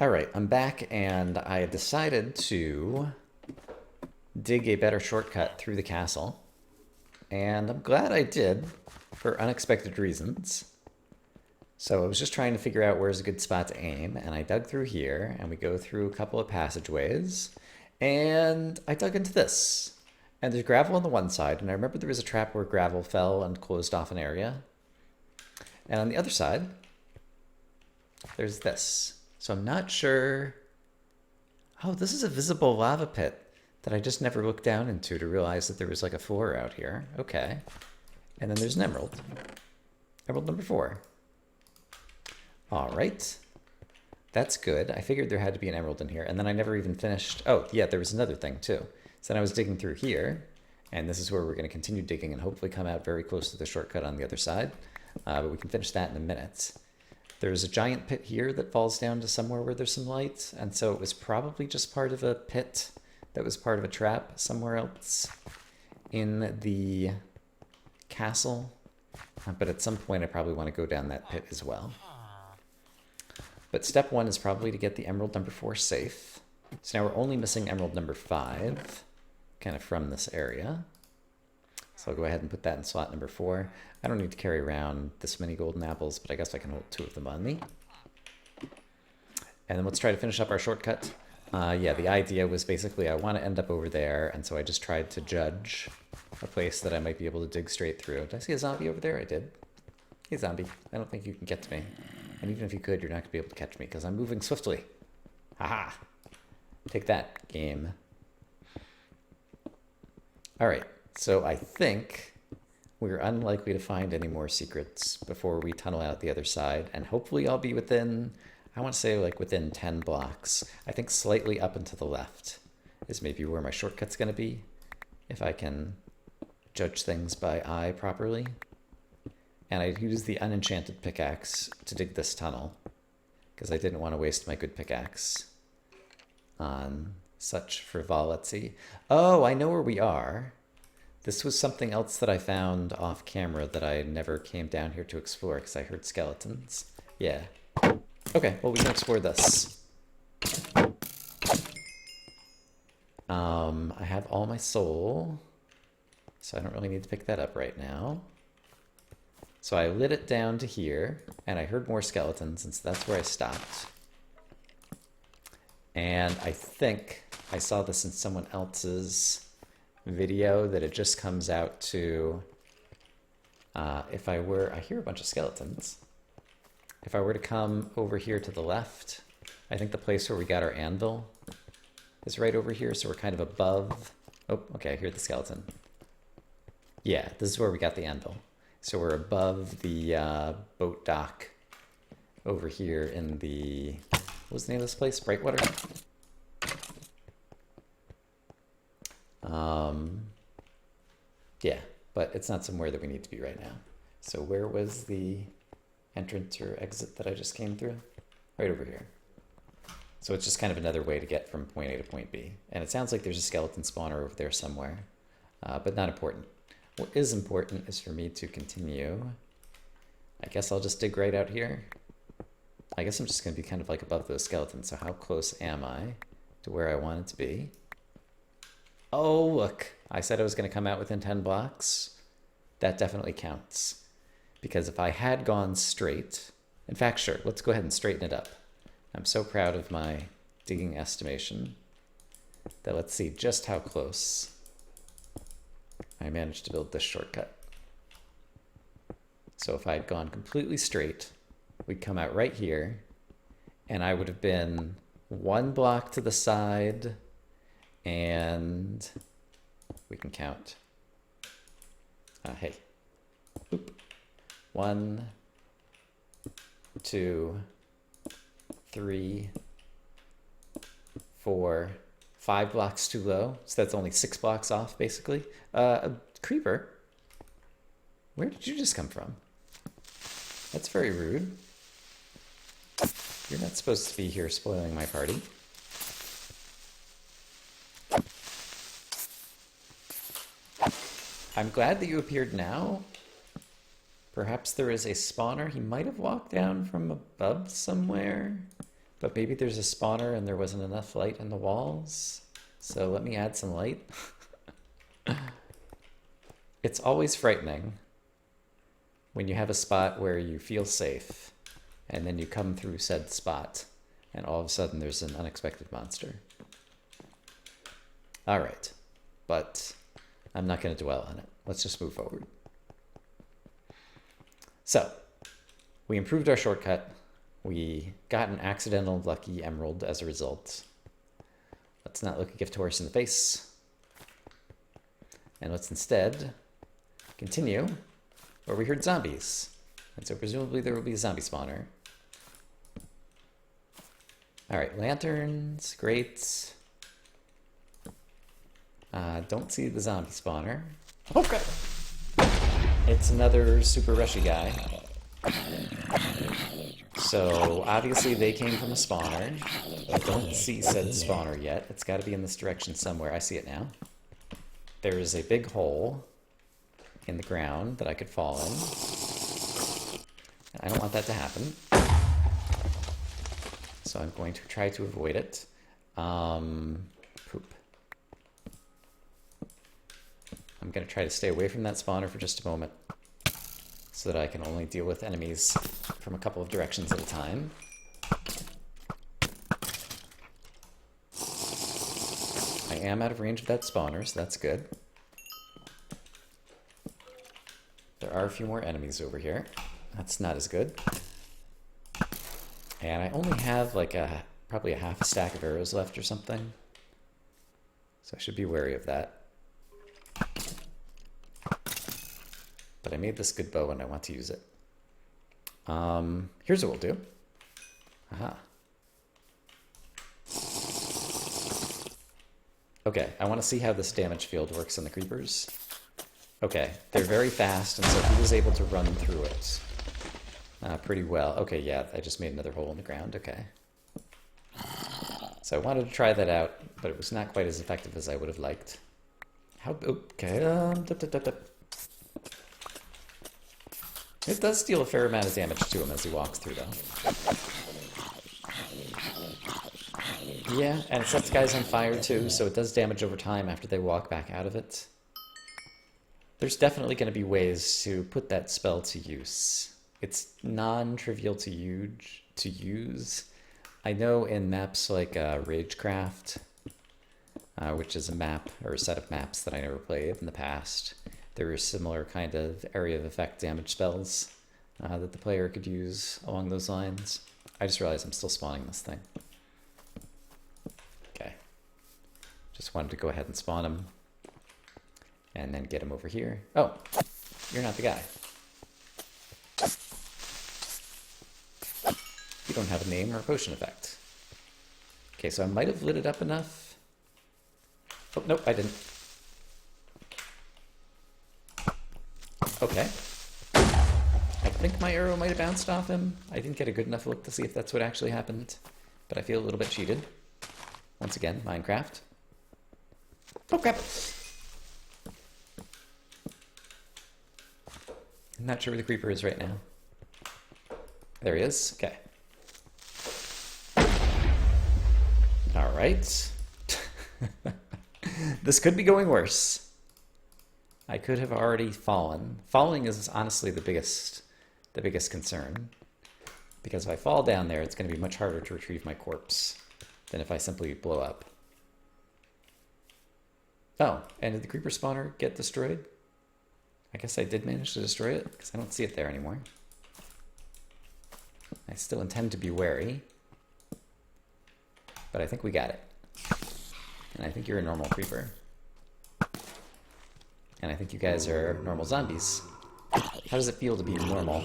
All right, I'm back, and I decided to dig a better shortcut through the castle. And I'm glad I did for unexpected reasons. So I was just trying to figure out where's a good spot to aim, and I dug through here, and we go through a couple of passageways, and I dug into this. And there's gravel on the one side, and I remember there was a trap where gravel fell and closed off an area. And on the other side, there's this. So I'm not sure. Oh, this is a visible lava pit that I just never looked down into to realize that there was like a floor out here. Okay. And then there's an emerald. Emerald number 4. All right. That's good. I figured there had to be an emerald in here. And then I never even finished. Oh, yeah, there was another thing too. So then I was digging through here. And this is where we're going to continue digging and hopefully come out very close to the shortcut on the other side. But we can finish that in a minute. There's a giant pit here that falls down to somewhere where there's some light. And so it was probably just part of a pit that was part of a trap somewhere else in the castle. But at some point I probably want to go down that pit as well. But step 1 is probably to get the emerald number 4 safe. So now we're only missing emerald number 5, kind of from this area. So I'll go ahead and put that in slot number 4. I don't need to carry around this many golden apples, but I guess I can hold 2 of them on me. And then let's try to finish up our shortcut. Yeah, the idea was basically I want to end up over there, and so I just tried to judge a place that I might be able to dig straight through. Did I see a zombie over there? I did. Hey, zombie. I don't think you can get to me. And even if you could, you're not going to be able to catch me because I'm moving swiftly. Haha. Take that, game. All right. So I think we're unlikely to find any more secrets before we tunnel out the other side. And hopefully I'll be within, I want to say like within 10 blocks. I think slightly up and to the left is maybe where my shortcut's going to be. If I can judge things by eye properly. And I used the unenchanted pickaxe to dig this tunnel because I didn't want to waste my good pickaxe on such frivolity. Oh, I know where we are. This was something else that I found off camera that I never came down here to explore because I heard skeletons. Yeah. Okay, well, we can explore this. I have all my soul, so I don't really need to pick that up right now. So I lit it down to here, and I heard more skeletons, and so that's where I stopped. And I think I saw this in someone else's video that it just comes out to, I hear a bunch of skeletons. If I were to come over here to the left, I think the place where we got our anvil is right over here, so we're kind of above. Oh, okay, I hear the skeleton. Yeah, this is where we got the anvil. So we're above the boat dock over here in the, what was the name of this place? Brightwater? Yeah, but it's not somewhere that we need to be right now. So where was the entrance or exit that I just came through? Right over here. So it's just kind of another way to get from point A to point B. And it sounds like there's a skeleton spawner over there somewhere, but not important. What is important is for me to continue. I guess I'll just dig right out here. I guess I'm just going to be kind of like above those skeletons. So how close am I to where I want it to be? Oh, look. I said I was going to come out within 10 blocks. That definitely counts. Because if I had gone straight... In fact, sure, let's go ahead and straighten it up. I'm so proud of my digging estimation that let's see just how close I managed to build this shortcut. So if I had gone completely straight, we'd come out right here, and I would have been 1 block to the side, and we can count. Hey. Oop. 1, 2, 3, 4, 5 blocks too low, so that's only 6 blocks off, basically. A creeper? Where did you just come from? That's very rude. You're not supposed to be here spoiling my party. I'm glad that you appeared now. Perhaps there is a spawner. He might have walked down from above somewhere. But maybe there's a spawner and there wasn't enough light in the walls. So let me add some light. It's always frightening when you have a spot where you feel safe and then you come through said spot and all of a sudden there's an unexpected monster. All right, but I'm not going to dwell on it. Let's just move forward. So we improved our shortcut. We got an accidental lucky emerald as a result. Let's not look a gift horse in the face. And let's instead continue where we heard zombies. And so presumably there will be a zombie spawner. All right, lanterns, great. Don't see the zombie spawner. Okay. It's another super rushy guy. So obviously they came from a spawner. I don't see said spawner yet. It's got to be in this direction somewhere. I see it now. There is a big hole in the ground that I could fall in. And I don't want that to happen. So I'm going to try to avoid it. Poop. I'm going to try to stay away from that spawner for just a moment so that I can only deal with enemies from a couple of directions at a time. I am out of range of that spawner, so that's good. There are a few more enemies over here. That's not as good. And I only have like probably a half a stack of arrows left or something. So I should be wary of that. But I made this good bow and I want to use it. Here's what we'll do. Aha. Okay, I want to see how this damage field works on the creepers. Okay, they're very fast, and so he was able to run through it pretty well. Okay, yeah, I just made another hole in the ground. Okay. So I wanted to try that out, but it was not quite as effective as I would have liked. How... Okay, It does deal a fair amount of damage to him as he walks through, though. Yeah, and it sets guys on fire, too, so it does damage over time after they walk back out of it. There's definitely going to be ways to put that spell to use. It's non-trivial to use. I know in maps like Ragecraft, which is a map, or a set of maps that I never played in the past, there were similar kind of area of effect damage spells that the player could use along those lines. I just realized I'm still spawning this thing. Okay. Just wanted to go ahead and spawn him. And then get him over here. Oh, you're not the guy. You don't have a name or a potion effect. Okay, so I might have lit it up enough. Oh, nope, I didn't. Okay. I think my arrow might have bounced off him. I didn't get a good enough look to see if that's what actually happened. But I feel a little bit cheated. Once again, Minecraft. Oh, crap. I'm not sure where the creeper is right now. There he is. Okay. All right. This could be going worse. I could have already fallen. Falling is honestly the biggest concern. Because if I fall down there, it's going to be much harder to retrieve my corpse than if I simply blow up. Oh, and did the creeper spawner get destroyed? I guess I did manage to destroy it, because I don't see it there anymore. I still intend to be wary. But I think we got it. And I think you're a normal creeper. And I think you guys are normal zombies. How does it feel to be normal?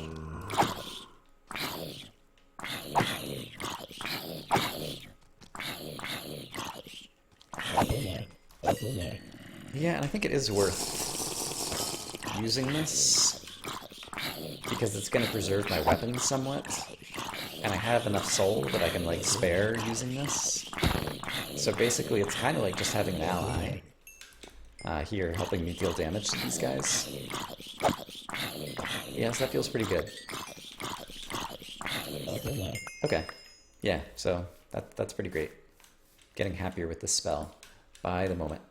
Yeah, and I think it is worth using this because it's going to preserve my weapons somewhat, and I have enough soul that I can like spare using this. So basically it's kind of like just having an ally here helping me deal damage to these guys. Yes, that feels pretty good. Okay. Yeah, so that's pretty great. Getting happier with this spell by the moment.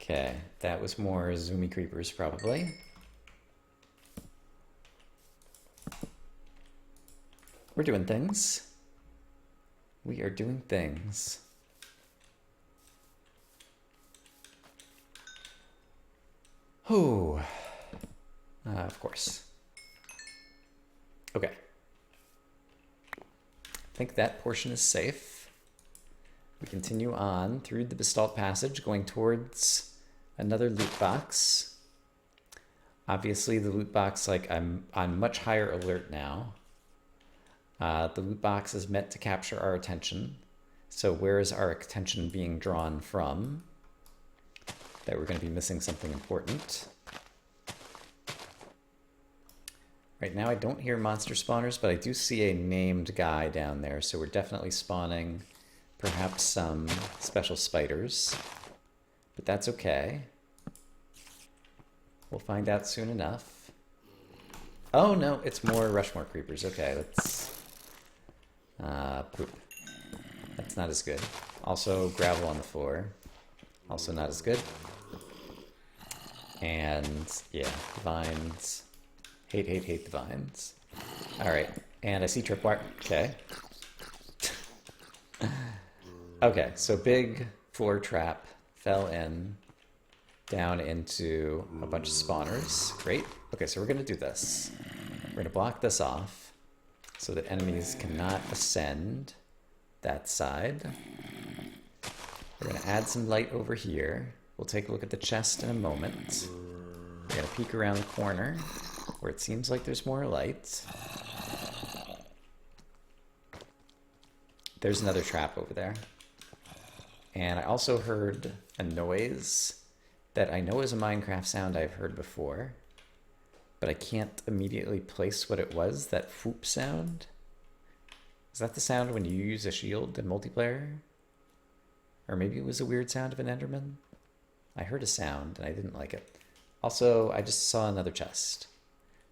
Okay, that was more zoomy creepers probably. We're doing things. We are doing things. Oh, of course. Okay. I think that portion is safe. We continue on through the Basalt Passage, going towards another loot box. Obviously, the loot box, like, I'm on much higher alert now. The loot box is meant to capture our attention. So where is our attention being drawn from? That we're going to be missing something important. Right now I don't hear monster spawners, but I do see a named guy down there, so we're definitely spawning perhaps some special spiders. But that's okay. We'll find out soon enough. Oh no, it's more Rushmore creepers. Okay, let's... poop. That's not as good. Also gravel on the floor. Also not as good. And yeah, vines. Hate the vines. Alright, and I see tripwire. Okay. Okay, so big floor trap fell in, down into a bunch of spawners. Great. Okay, so we're gonna do this. We're gonna block this off so that enemies cannot ascend that side. We're gonna add some light over here. We'll take a look at the chest in a moment. We're gonna peek around the corner where it seems like there's more light. There's another trap over there. And I also heard a noise that I know is a Minecraft sound I've heard before, but I can't immediately place what it was, that whoop sound. Is that the sound when you use a shield in multiplayer? Or maybe it was a weird sound of an Enderman? I heard a sound and I didn't like it. Also, I just saw another chest.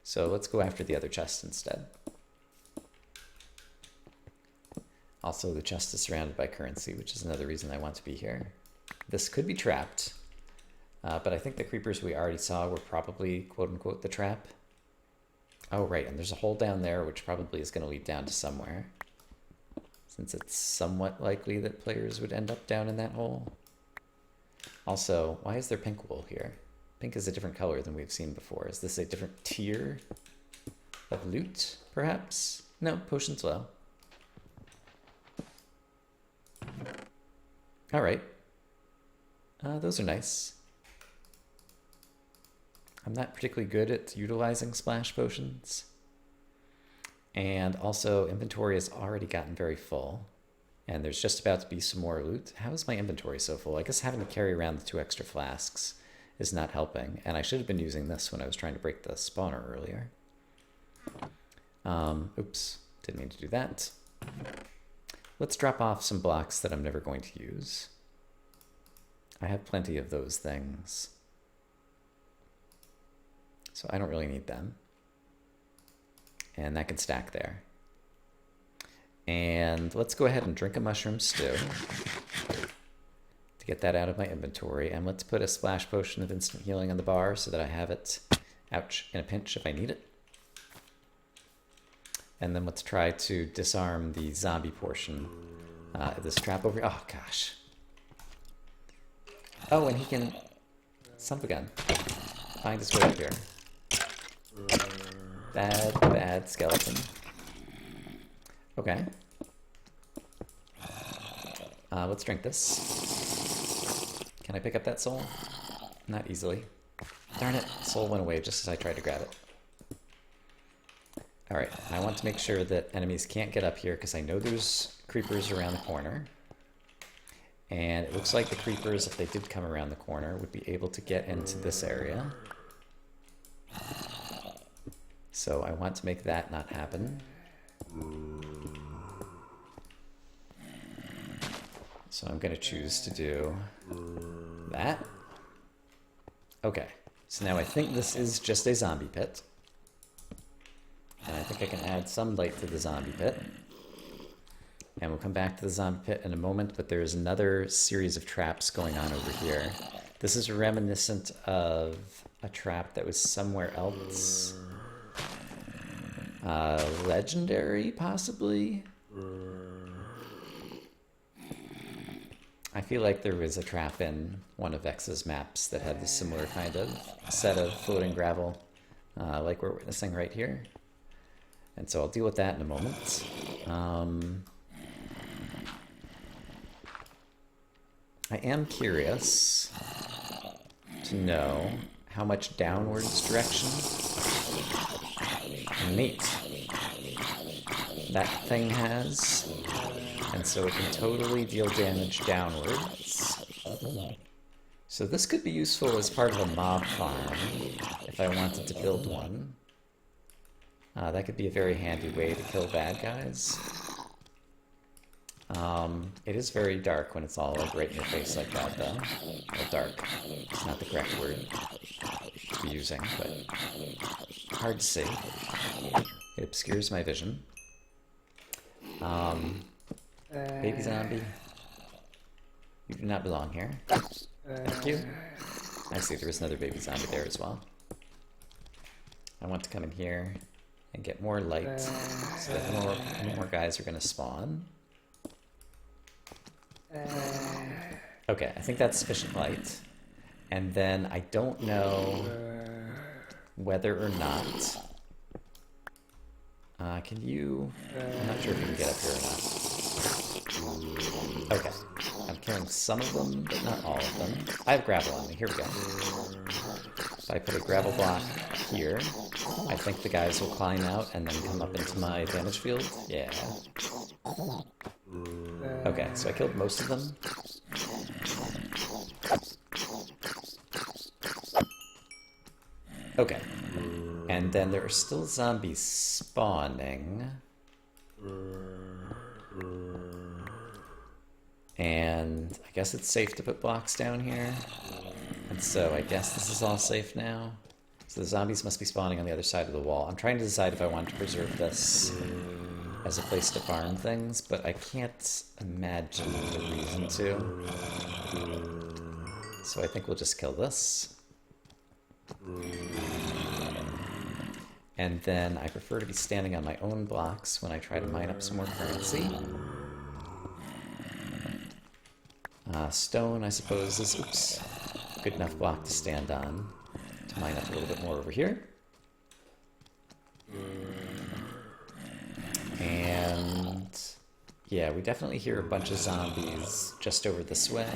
So let's go after the other chest instead. Also, the chest is surrounded by currency, which is another reason I want to be here. This could be trapped, but I think the creepers we already saw were probably, quote-unquote, the trap. Oh, right, and there's a hole down there, which probably is going to lead down to somewhere, since it's somewhat likely that players would end up down in that hole. Also, why is there pink wool here? Pink is a different color than we've seen before. Is this a different tier of loot, perhaps? No, potion's low. All right. Those are nice. I'm not particularly good at utilizing splash potions. And also, inventory has already gotten very full. And there's just about to be some more loot. How is my inventory so full? I guess having to carry around the 2 extra flasks is not helping. And I should have been using this when I was trying to break the spawner earlier. Oops, didn't mean to do that. Let's drop off some blocks that I'm never going to use. I have plenty of those things, so I don't really need them. And that can stack there. And let's go ahead and drink a mushroom stew to get that out of my inventory. And let's put a splash potion of instant healing on the bar so that I have it, ouch, in a pinch if I need it. And then let's try to disarm the zombie portion of this trap over here. Oh, gosh. Oh, and he can... son of a gun. Find his way up here. Bad, bad skeleton. Okay. Let's drink this. Can I pick up that soul? Not easily. Darn it, soul went away just as I tried to grab it. Alright, I want to make sure that enemies can't get up here because I know there's creepers around the corner. And it looks like the creepers, if they did come around the corner, would be able to get into this area. So I want to make that not happen. So I'm going to choose to do that. Okay, so now I think this is just a zombie pit. And I think I can add some light to the zombie pit. And we'll come back to the zombie pit in a moment, but there's another series of traps going on over here. This is reminiscent of a trap that was somewhere else. Legendary, possibly? I feel like there was a trap in one of X's maps that had this similar kind of set of floating gravel, like we're witnessing right here. And so I'll deal with that in a moment. I am curious to know how much downwards direction. Neat. That thing has. And so it can totally deal damage downwards. So this could be useful as part of a mob farm if I wanted to build one. That could be a very handy way to kill bad guys. It is very dark when it's all like right in your face like that, though. Well, dark. It's not the correct word to be using, but hard to see. It obscures my vision. Baby zombie. You do not belong here. Thank you. I see there was another baby zombie there as well. I want to come in here and get more light so that more guys are going to spawn. Okay, I think that's sufficient light. And then I don't know whether or not... can you... I'm not sure if you can get up here or not. Okay, I'm killing some of them, but not all of them. I have gravel on me, here we go. If I put a gravel block here, I think the guys will climb out and then come up into my damage field. Yeah. Okay, so I killed most of them. Okay. And then there are still zombies spawning. And I guess it's safe to put blocks down here. And so I guess this is all safe now. So the zombies must be spawning on the other side of the wall. I'm trying to decide if I want to preserve this as a place to farm things, but I can't imagine the reason to. So I think we'll just kill this. And then I prefer to be standing on my own blocks when I try to mine up some more currency. Stone, I suppose, is a good enough block to stand on to mine up a little bit more over here. And yeah, we definitely hear a bunch of zombies just over this way.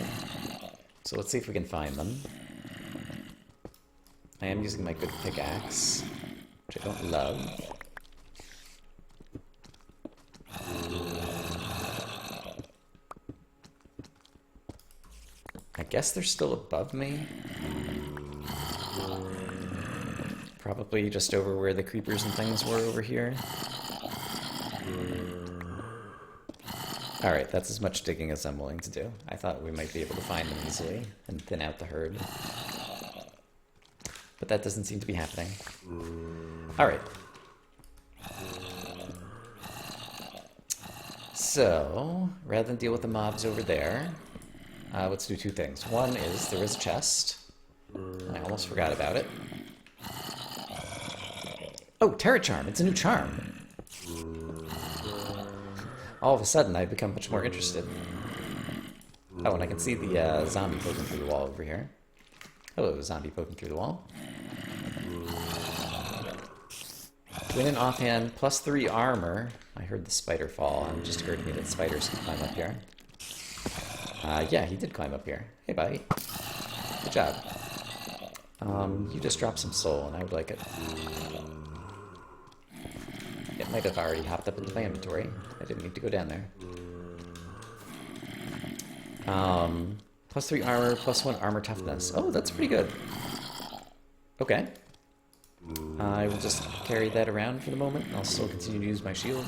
So let's see if we can find them. I am using my good pickaxe, which I don't love. I guess they're still above me. Probably just over where the creepers and things were over here. Alright, that's as much digging as I'm willing to do. I thought we might be able to find them easily and thin out the herd. But that doesn't seem to be happening. Alright. So, rather than deal with the mobs over there, let's do two things. One is there is a chest. I almost forgot about it. Oh, Terra Charm! It's a new charm! All of a sudden, I've become much more interested. Oh, and I can see the zombie poking through the wall over here. Hello, zombie poking through the wall. Win an offhand, +3 armor. I heard the spider fall, and it just occurred to me that spiders can climb up here. Yeah, he did climb up here. Hey, buddy. Good job. You just dropped some soul, and I would like it. It might have already hopped up into my inventory. I didn't need to go down there. +3 armor, +1 armor toughness. Oh, that's pretty good. Okay. I will just carry that around for the moment, and I'll still continue to use my shield.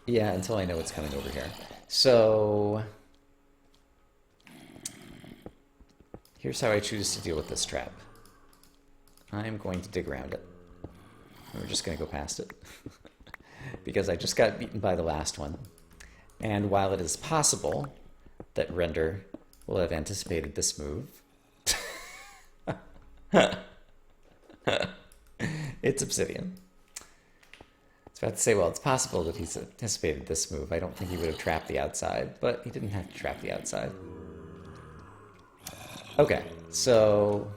Yeah, until I know what's coming over here. So, here's how I choose to deal with this trap. I'm going to dig around it. We're just going to go past it. because I just got beaten by the last one. And while it is possible that Render will have anticipated this move, it's Obsidian. I was about to say, well, it's possible that he's anticipated this move. I don't think he would have trapped the outside, but he didn't have to trap the outside. Okay, so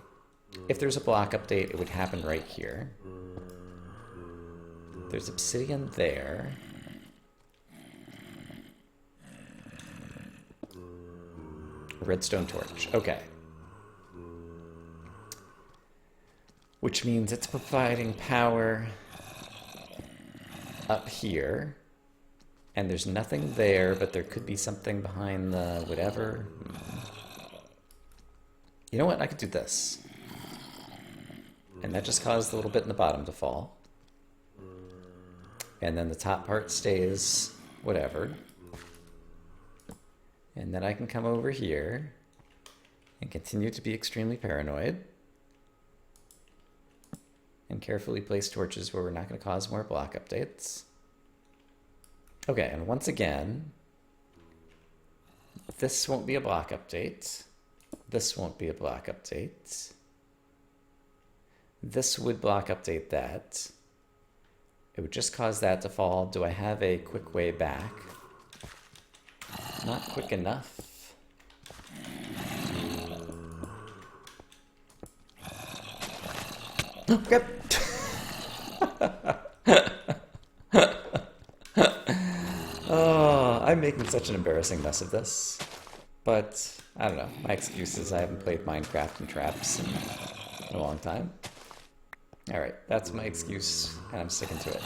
if there's a block update, it would happen right here. There's Obsidian there. Redstone torch. Okay. Which means it's providing power up here. And there's nothing there, but there could be something behind the whatever. You know what? I could do this. And that just caused a little bit in the bottom to fall. And then the top part stays whatever. And then I can come over here and continue to be extremely paranoid and carefully place torches where we're not going to cause more block updates. Okay, and once again, this won't be a block update. This won't be a block update. This would block update that. It would just cause that to fall. Do I have a quick way back? Not quick enough. Yep. Oh, I'm making such an embarrassing mess of this. But, I don't know. My excuse is I haven't played Minecraft and traps in a long time. Alright, that's my excuse, and I'm sticking to it.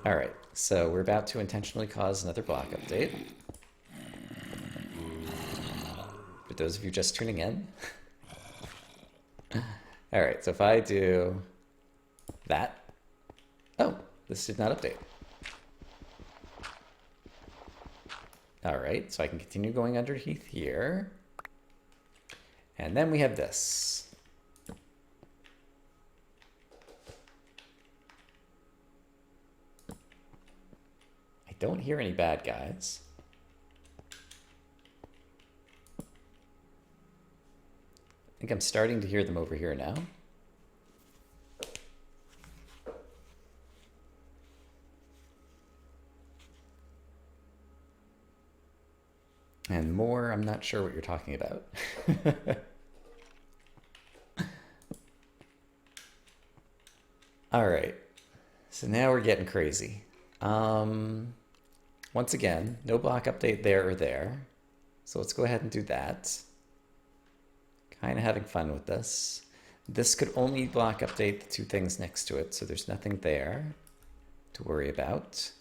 Alright, so we're about to intentionally cause another block update. For those of you just tuning in. Alright, so if I do that. Oh, this did not update. Alright, so I can continue going underneath here. And then we have this. I don't hear any bad guys. I think I'm starting to hear them over here now. And more, I'm not sure what you're talking about. All right, so now we're getting crazy. Once again, no block update there or there. So let's go ahead and do that. Kind of having fun with this. This could only block update the two things next to it, so there's nothing there to worry about.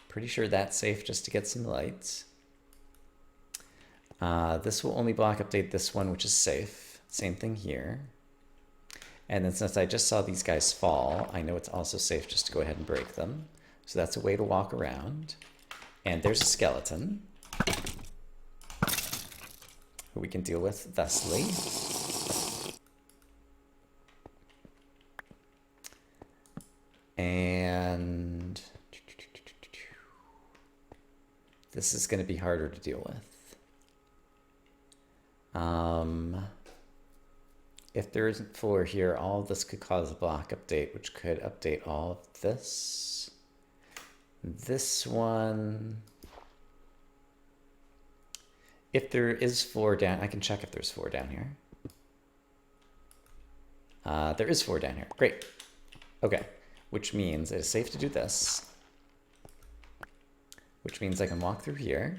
Pretty sure that's safe just to get some light. This will only block update this one, which is safe. Same thing here. And then since I just saw these guys fall, I know it's also safe just to go ahead and break them. So that's a way to walk around. And there's a skeleton who we can deal with thusly. And this is going to be harder to deal with. If there isn't floor here, all of this could cause a block update, which could update all of this. This one, if there is floor down, I can check if there's floor down here. There is floor down here. Great. Okay. Which means it is safe to do this. Which means I can walk through here.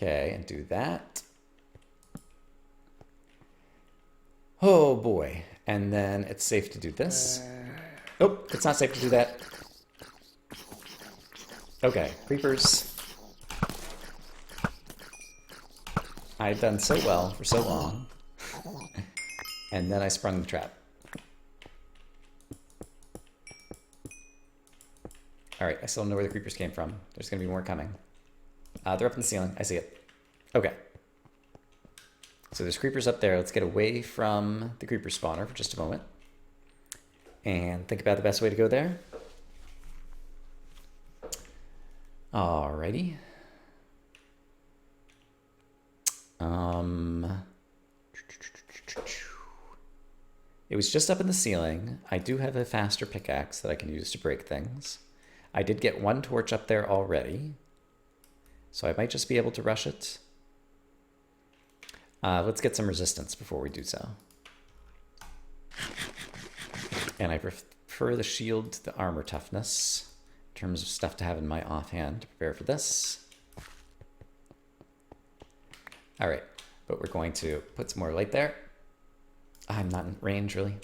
Okay, and do that. Oh boy. And then it's safe to do this. Oh, it's not safe to do that. Okay, creepers. I've done so well for so long. And then I sprung the trap. Alright, I still don't know where the creepers came from. There's gonna be more coming. They're up in the ceiling. I see it. Okay. So there's creepers up there. Let's get away from the creeper spawner for just a moment and think about the best way to go there. Alrighty. It was just up in the ceiling. I do have a faster pickaxe that I can use to break things. I did get one torch up there already, so I might just be able to rush it. Let's get some resistance before we do so. And I prefer the shield to the armor toughness in terms of stuff to have in my offhand to prepare for this. All right, but we're going to put some more light there. I'm not in range, really.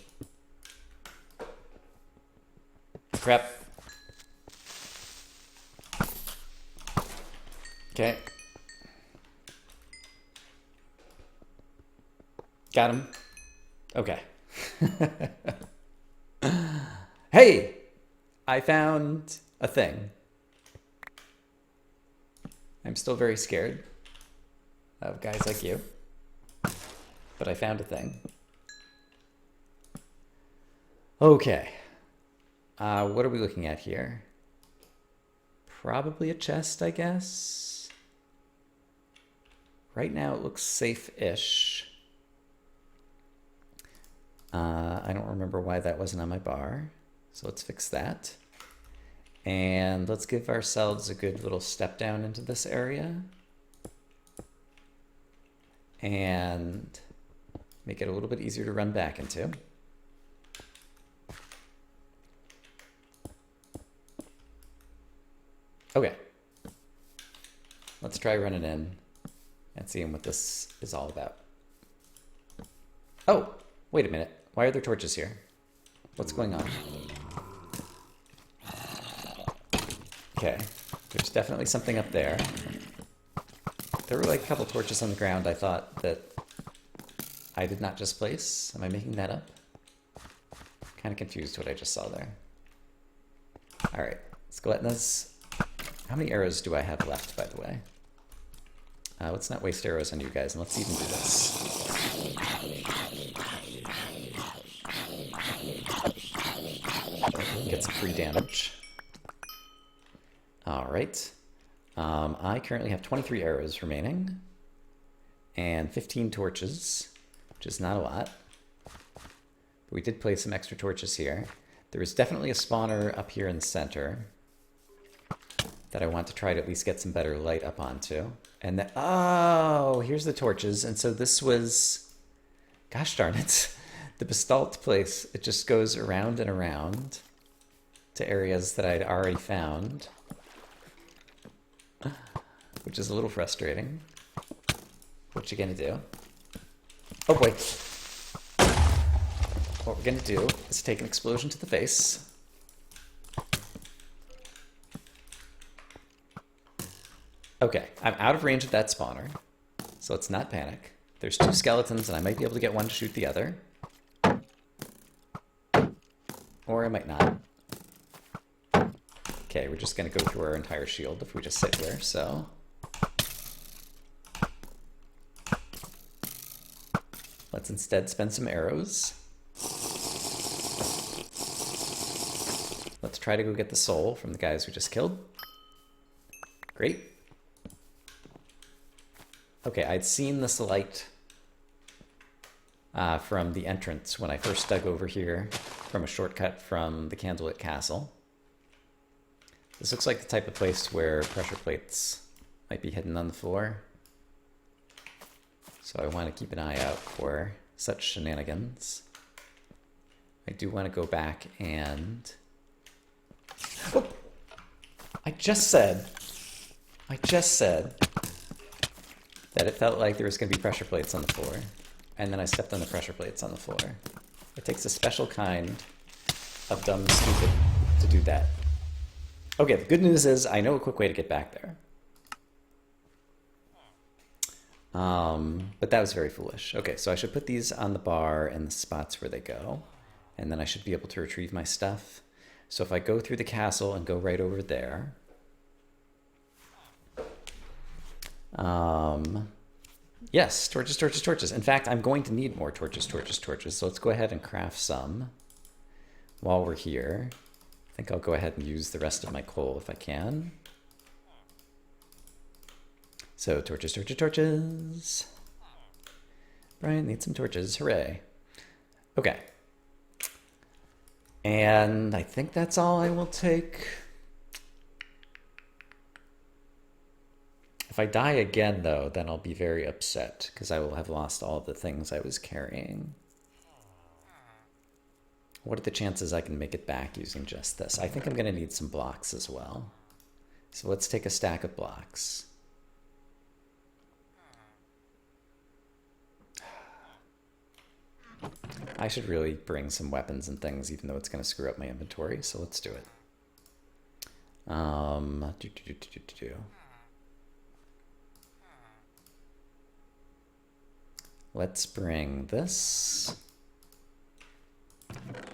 Crap. Okay. Got him. Okay. Hey! I found a thing. I'm still very scared of guys like you. But I found a thing. Okay. What are we looking at here? Probably a chest, I guess. Right now it looks safe-ish. I don't remember why that wasn't on my bar. So let's fix that. And let's give ourselves a good little step down into this area. And make it a little bit easier to run back into. Okay. Let's try running in and seeing what this is all about. Oh, wait a minute. Why are there torches here? What's going on? Okay. There's definitely something up there. There were like a couple torches on the ground I thought that I did not just place. Am I making that up? Kind of confused what I just saw there. All right. Skeletnas. How many arrows do I have left, by the way? Let's not waste arrows on you guys, and let's even do this. Get some free damage. All right. I currently have 23 arrows remaining and 15 torches, which is not a lot. But we did place some extra torches here. There is definitely a spawner up here in the center that I want to try to at least get some better light up onto. And then, oh, here's the torches. And so this was, gosh darn it, the basalt place. It just goes around and around to areas that I'd already found, which is a little frustrating. What you gonna do? Oh boy. What we're gonna do is take an explosion to the face. Okay, I'm out of range of that spawner, so let's not panic. There's two skeletons, and I might be able to get one to shoot the other. Or I might not. Okay, we're just going to go through our entire shield if we just sit here, so... Let's instead spend some arrows. Let's try to go get the soul from the guys we just killed. Great. Okay, I'd seen this light from the entrance when I first dug over here from a shortcut from the Candlelit Castle. This looks like the type of place where pressure plates might be hidden on the floor. So I want to keep an eye out for such shenanigans. I do want to go back and... Oh! I just said that it felt like there was going to be pressure plates on the floor. And then I stepped on the pressure plates on the floor. It takes a special kind of dumb stupid to do that. Okay, the good news is I know a quick way to get back there. But that was very foolish. Okay, so I should put these on the bar in the spots where they go. And then I should be able to retrieve my stuff. So if I go through the castle and go right over there... Yes, torches, torches, torches. In fact, I'm going to need more torches, torches, torches. So let's go ahead and craft some while we're here. I think I'll go ahead and use the rest of my coal if I can. So torches, torches, torches. Brian needs some torches. Hooray. Okay. And I think that's all I will take. If I die again, though, then I'll be very upset because I will have lost all of the things I was carrying. What are the chances I can make it back using just this? I think I'm going to need some blocks as well. So let's take a stack of blocks. I should really bring some weapons and things, even though it's going to screw up my inventory. So let's do it. Let's bring this.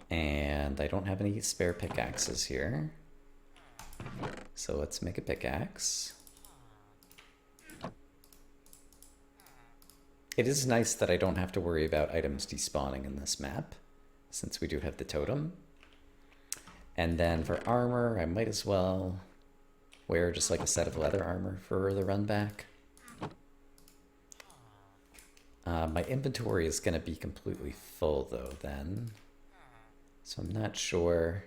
And I don't have any spare pickaxes here. So let's make a pickaxe. It is nice that I don't have to worry about items despawning in this map, since we do have the totem. And then for armor, I might as well wear just like a set of leather armor for the run back. My inventory is going to be completely full though then. So I'm not sure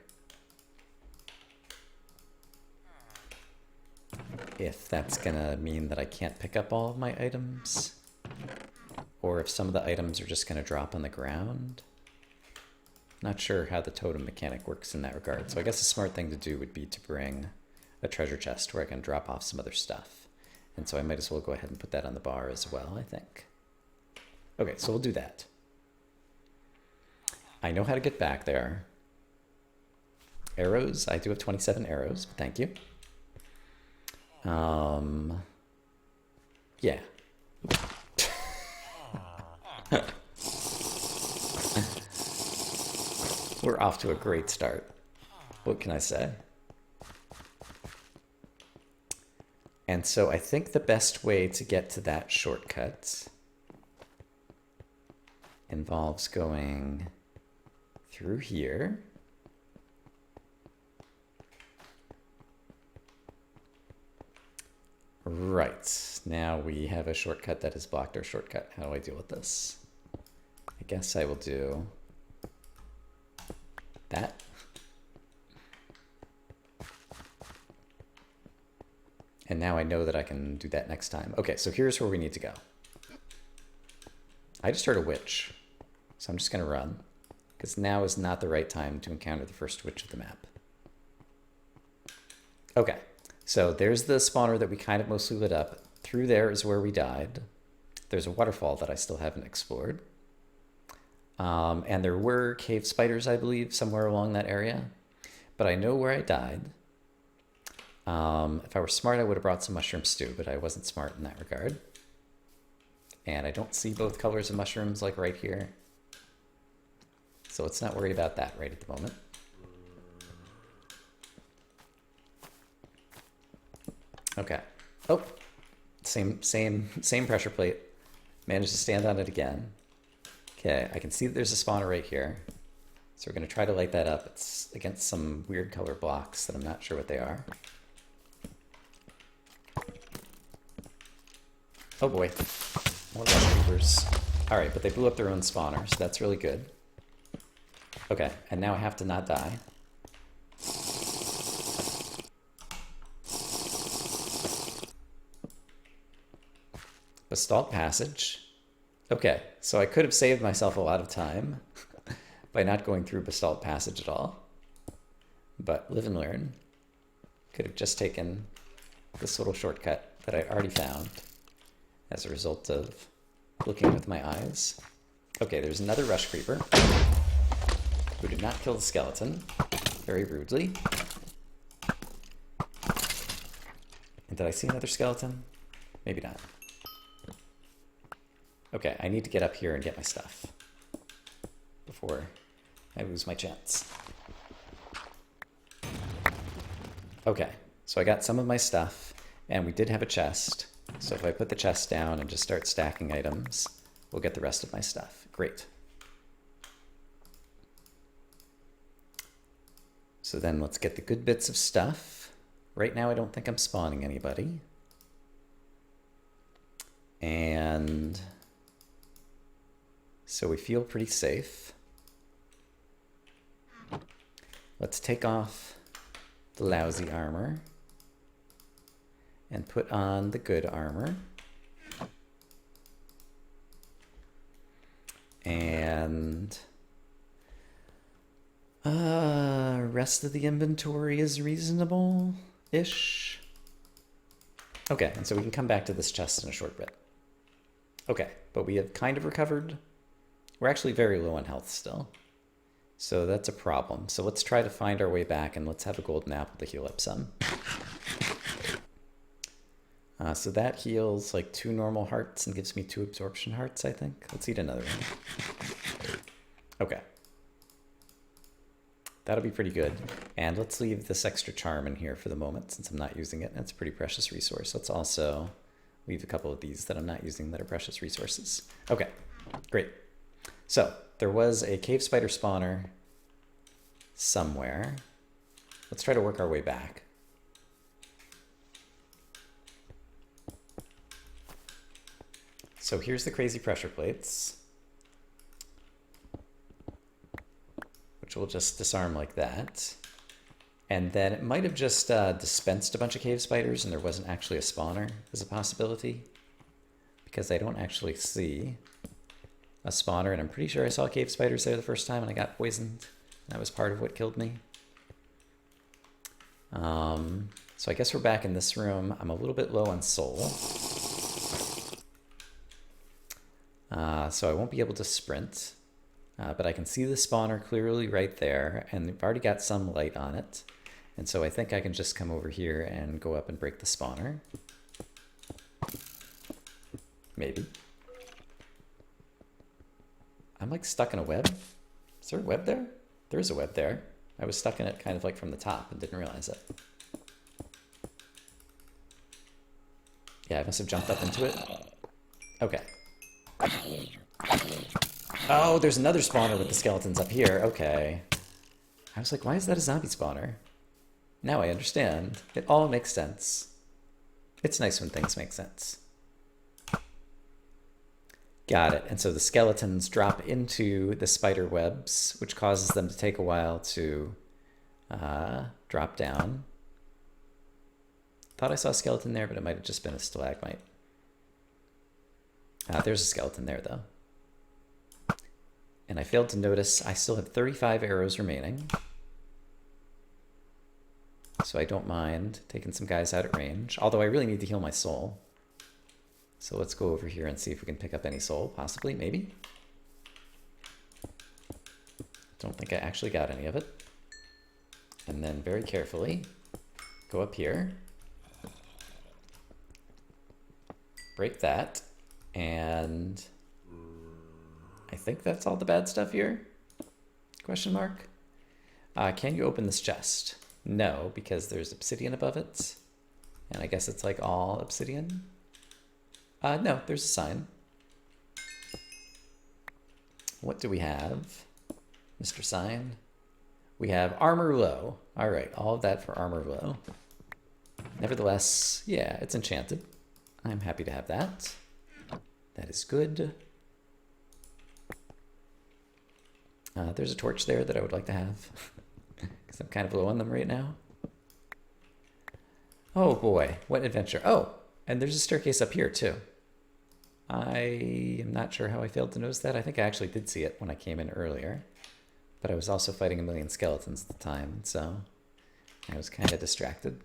if that's going to mean that I can't pick up all of my items, or if some of the items are just going to drop on the ground. Not sure how the totem mechanic works in that regard. So I guess a smart thing to do would be to bring a treasure chest where I can drop off some other stuff. And so I might as well go ahead and put that on the bar as well, I think. Okay, so we'll do that. I know how to get back there. Arrows, I do have 27 arrows, but thank you. Yeah. We're off to a great start. What can I say? And so I think the best way to get to that shortcut involves going through here. Right, now we have a shortcut that has blocked our shortcut. How do I deal with this? I guess I will do that. And now I know that I can do that next time. Okay, so here's where we need to go. I just heard a witch, so I'm just gonna run, because now is not the right time to encounter the first witch of the map. Okay, so there's the spawner that we kind of mostly lit up. Through there is where we died. There's a waterfall that I still haven't explored. And there were cave spiders, I believe, somewhere along that area. But I know where I died. If I were smart, I would have brought some mushroom stew, but I wasn't smart in that regard. And I don't see both colors of mushrooms like right here. So let's not worry about that right at the moment. Okay. Oh, same pressure plate. Managed to stand on it again. Okay, I can see that there's a spawner right here. So we're going to try to light that up. It's against some weird color blocks that I'm not sure what they are. Oh boy, more rush creepers. All right, but they blew up their own spawner, so that's really good. Okay, and now I have to not die. Basalt passage. Okay, so I could have saved myself a lot of time by not going through Basalt passage at all. But live and learn. Could have just taken this little shortcut that I already found as a result of looking with my eyes. Okay, there's another rush creeper who did not kill the skeleton very rudely. And did I see another skeleton? Maybe not. Okay, I need to get up here and get my stuff before I lose my chance. Okay, so I got some of my stuff, and we did have a chest. So if I put the chest down and just start stacking items, we'll get the rest of my stuff. Great. So then let's get the good bits of stuff. Right now I don't think I'm spawning anybody. And so we feel pretty safe. Let's take off the lousy armor and put on the good armor. And rest of the inventory is reasonable-ish. Okay, and so we can come back to this chest in a short bit. Okay, but we have kind of recovered. We're actually very low on health still. So that's a problem. So let's try to find our way back, and let's have a golden apple to heal up some. So that heals like 2 normal hearts and gives me 2 absorption hearts, I think. Let's eat another one. Okay. That'll be pretty good. And let's leave this extra charm in here for the moment since I'm not using it. That's a pretty precious resource. Let's also leave a couple of these that I'm not using that are precious resources. Okay, great. So there was a cave spider spawner somewhere. Let's try to work our way back. So here's the crazy pressure plates, which we'll just disarm like that. And then it might have just dispensed a bunch of cave spiders and there wasn't actually a spawner as a possibility, because I don't actually see a spawner, and I'm pretty sure I saw cave spiders there the first time and I got poisoned. That was part of what killed me. So I guess we're back in this room. I'm a little bit low on soul. So I won't be able to sprint, but I can see the spawner clearly right there, and we've already got some light on it. And so I think I can just come over here and go up and break the spawner. Maybe. I'm like stuck in a web. Is there a web there? There is a web there. I was stuck in it kind of like from the top and didn't realize it. Yeah, I must have jumped up into it. Okay. Oh, there's another spawner with the skeletons up here. Okay. I was like, why is that a zombie spawner? Now I understand. It all makes sense. It's nice when things make sense. Got it. And so the skeletons drop into the spider webs, which causes them to take a while to drop down. Thought I saw a skeleton there, but it might have just been a stalagmite. There's a skeleton there, though. And I failed to notice I still have 35 arrows remaining. So I don't mind taking some guys out at range. Although I really need to heal my soul. So let's go over here and see if we can pick up any soul, possibly, maybe. Don't think I actually got any of it. And then very carefully, go up here. Break that. And I think that's all the bad stuff here? Question mark. Can you open this chest? No, because there's obsidian above it. And I guess it's like all obsidian. No, there's a sign. What do we have, Mr. Sign? We have armor low. All right, all of that for armor low. Nevertheless, yeah, it's enchanted. I'm happy to have that. That is good. There's a torch there that I would like to have because I'm kind of low on them right now. Oh boy, what adventure. Oh, and there's a staircase up here too. I am not sure how I failed to notice that. I think I actually did see it when I came in earlier, but I was also fighting a million skeletons at the time, so I was kind of distracted.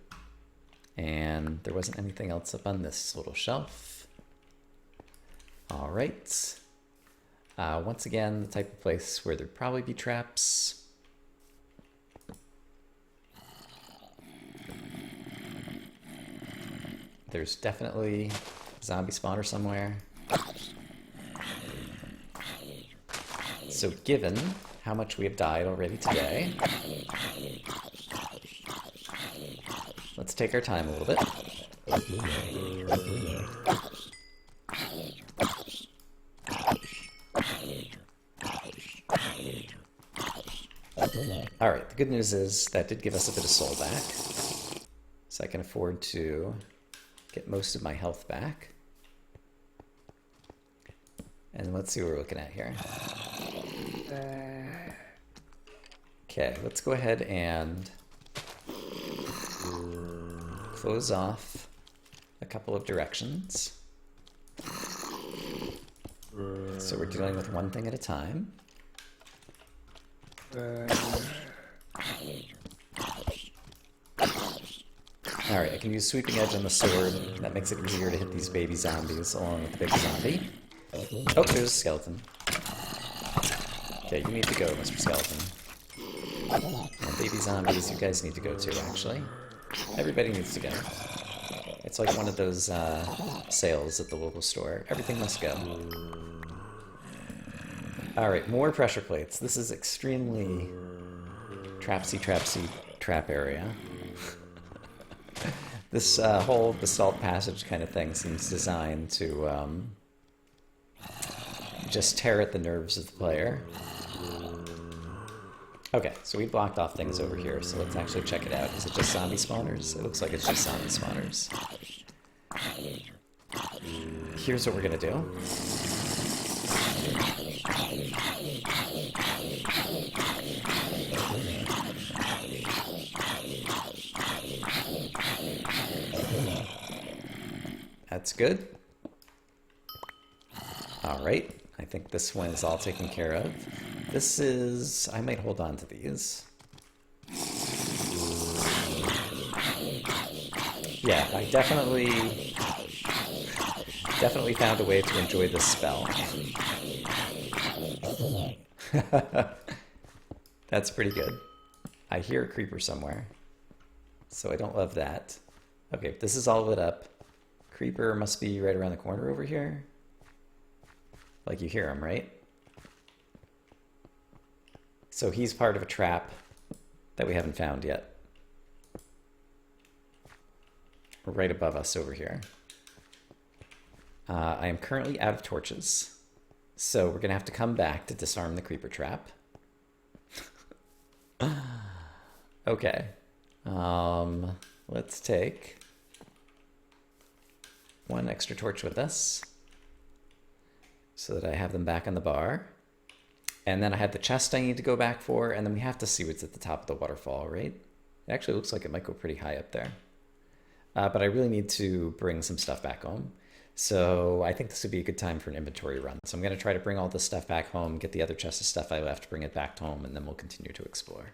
And there wasn't anything else up on this little shelf. All right. Once again, the type of place where there'd probably be traps. There's definitely a zombie spawner somewhere. So given how much we have died already today, let's take our time a little bit. All right, the good news is that did give us a bit of soul back. So I can afford to get most of my health back. And let's see what we're looking at here. Okay, let's go ahead and close off a couple of directions. So we're dealing with one thing at a time. Alright, I can use Sweeping Edge on the sword. That makes it easier to hit these baby zombies along with the big zombie. Oh, there's a skeleton. Okay, you need to go, Mr. Skeleton. And baby zombies, you guys need to go too, actually. Everybody needs to go. It's like one of those sales at the local store. Everything must go. Alright, more pressure plates. This is extremely trapsy trap area. This whole basalt passage kind of thing seems designed to just tear at the nerves of the player. Okay, so we blocked off things over here, so let's actually check it out. Is it just zombie spawners? It looks like it's just zombie spawners. Here's what we're gonna do. That's good. All right, I think this one is all taken care of. This is... I might hold on to these. Yeah, I definitely found a way to enjoy this spell. That's pretty good. I hear a creeper somewhere, so I don't love that. Okay, this is all lit up. Creeper must be right around the corner over here. Like, you hear him, right? So he's part of a trap that we haven't found yet. Right above us over here. I am currently out of torches, so we're going to have to come back to disarm the creeper trap. Okay. Let's take one extra torch with us so that I have them back on the bar. And then I have the chest I need to go back for, and then we have to see what's at the top of the waterfall, right? It actually looks like it might go pretty high up there. But I really need to bring some stuff back home. So I think this would be a good time for an inventory run. So I'm going to try to bring all this stuff back home, get the other chest of stuff I left, bring it back home, and then we'll continue to explore.